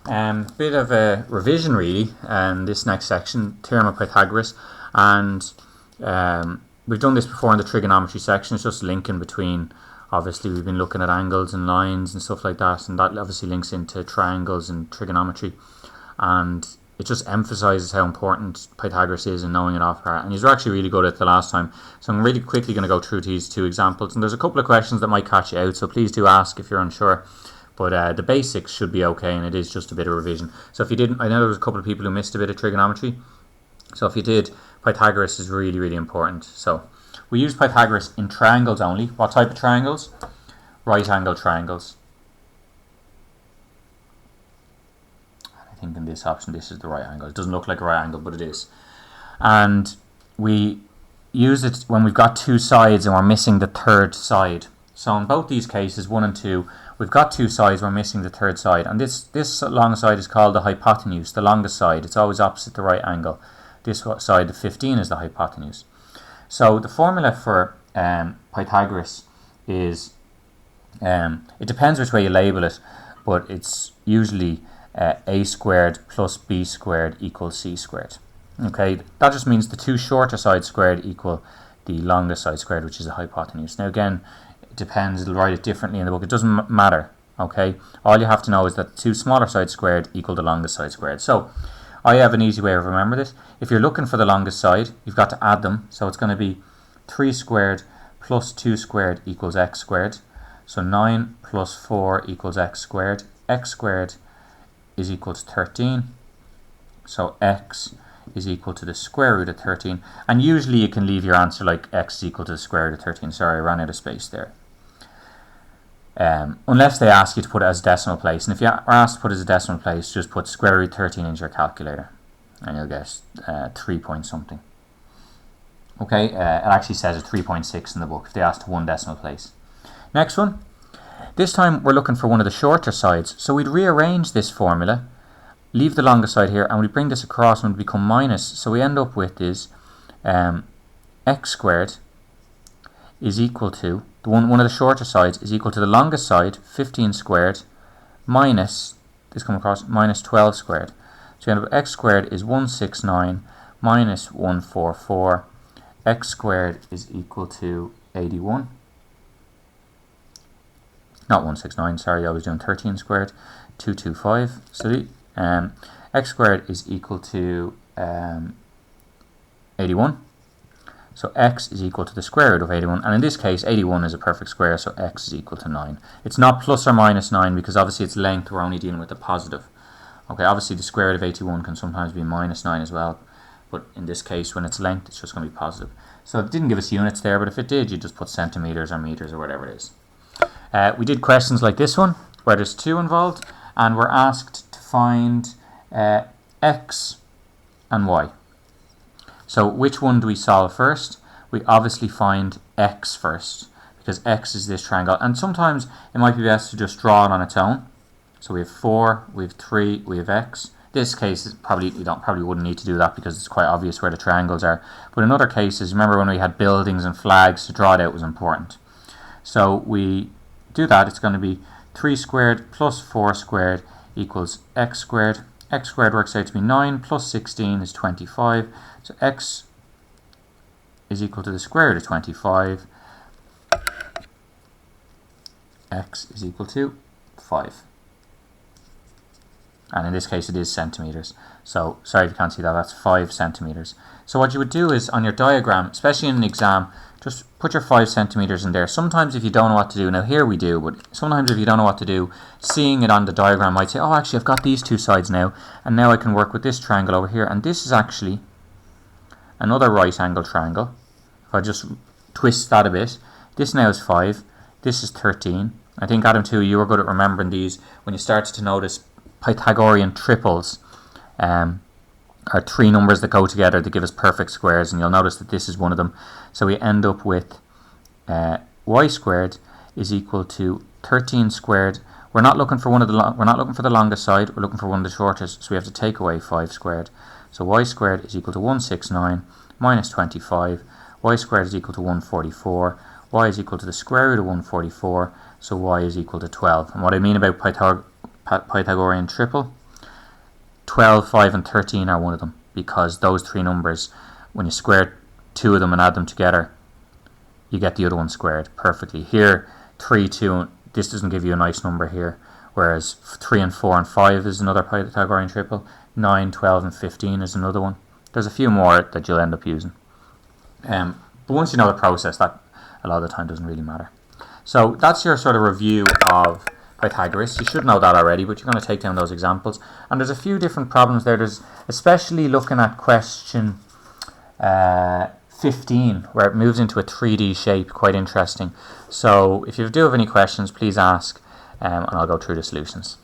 Bit of a revision really, this next section, Theorem of Pythagoras, and we've done this before in the trigonometry section. It's just linking between, obviously we've been looking at angles and lines and stuff like that, and that obviously links into triangles and trigonometry, and it just emphasizes how important Pythagoras is in knowing it off heart. And you were actually really good at it the last time, so I'm really quickly going to go through these two examples, and there's a couple of questions that might catch you out, so please do ask if you're unsure. But the basics should be okay, and it is just a bit of revision. So if you didn't, I know there was a couple of people who missed a bit of trigonometry. So if you did, Pythagoras is really, really important. So we use Pythagoras in triangles only. What type of triangles? Right angle triangles. I think in this option, this is the right angle. It doesn't look like a right angle, but it is. And we use it when we've got two sides and we're missing the third side. So in both these cases, 1 and 2, we've got two sides, we're missing the third side. And this long side is called the hypotenuse, the longest side. It's always opposite the right angle. This side, the 15, is the hypotenuse. So the formula for Pythagoras is, it depends which way you label it, but it's usually a squared plus b squared equals c squared. Okay, that just means the two shorter sides squared equal the longest side squared, which is the hypotenuse. Now again, depends, it'll write it differently in the book, it doesn't matter. Okay, all you have to know is that two smaller sides squared equal the longest side squared. So I have an easy way of remembering this. If you're looking for the longest side, you've got to add them. So it's going to be 3 squared plus 2 squared equals x squared. So 9 plus 4 equals x squared. X squared is equal to 13. So x is equal to the square root of 13. And usually you can leave your answer like x is equal to the square root of 13. Sorry, I ran out of space there. Unless they ask you to put it as a decimal place. And if you are asked to put it as a decimal place, just put square root 13 into your calculator and you'll get 3 point something. Okay, it actually says a 3.6 in the book if they ask to one decimal place. Next one. This time we're looking for one of the shorter sides. So we'd rearrange this formula, leave the longest side here, and we bring this across and it would become minus. So we end up with is x squared is equal to, one of the shorter sides is equal to the longest side, 15 squared, minus, this comes across, minus 12 squared. So you end up with x squared is 169 minus 144. X squared is equal to 81. Not 169, sorry, I was doing 13 squared, 225. So the x squared is equal to 81. So x is equal to the square root of 81, and in this case 81 is a perfect square, so x is equal to 9. It's not plus or minus 9 because obviously it's length, we're only dealing with the positive. Okay, obviously the square root of 81 can sometimes be minus 9 as well, but in this case when it's length it's just going to be positive. So it didn't give us units there, but if it did, you just put centimeters or meters or whatever it is. We did questions like this one where there's 2 involved and we're asked to find x and y. So which one do we solve first? We obviously find x first because x is this triangle, and sometimes it might be best to just draw it on its own. So we have 4, we have 3, we have x. This case is probably wouldn't need to do that because it's quite obvious where the triangles are. But in other cases, remember when we had buildings and flags, to draw it out was important. So we do that. It's going to be 3 squared plus 4 squared equals x squared. X squared works out to be 9 plus 16 is 25. So x is equal to the square root of 25. X is equal to 5. And in this case it is centimeters. So sorry if you can't see that, that's 5 centimeters. So what you would do is on your diagram, especially in an exam, just put your 5 centimeters in there. Sometimes if you don't know what to do, now here we do, but sometimes if you don't know what to do, seeing it on the diagram might say, oh actually I've got these two sides now, and now I can work with this triangle over here, and this is actually another right angle triangle. If I just twist that a bit, this now is 5, this is 13. I think Adam too, you were good at remembering these when you started to notice Pythagorean triples are 3 numbers that go together to give us perfect squares, and you'll notice that this is one of them. So we end up with y squared is equal to 13 squared. We're not looking for the longest side, we're looking for one of the shortest, so we have to take away 5 squared. So y squared is equal to 169 minus 25. Y squared is equal to 144. Y is equal to the square root of 144, so y is equal to 12. And what I mean about Pythagorean triple 12, 5 and 13 are one of them, because those three numbers, when you square two of them and add them together, you get the other one squared perfectly. Here 3, 2, this doesn't give you a nice number here, whereas 3 and 4 and 5 is another Pythagorean triple. 9, 12 and 15 is another one. There's a few more that you'll end up using. But once you know the process, that a lot of the time doesn't really matter. So that's your sort of review of Pythagoras. You should know that already, but you're going to take down those examples. And there's a few different problems there. There's especially looking at question 15, where it moves into a 3D shape, quite interesting. So if you do have any questions, please ask, and I'll go through the solutions.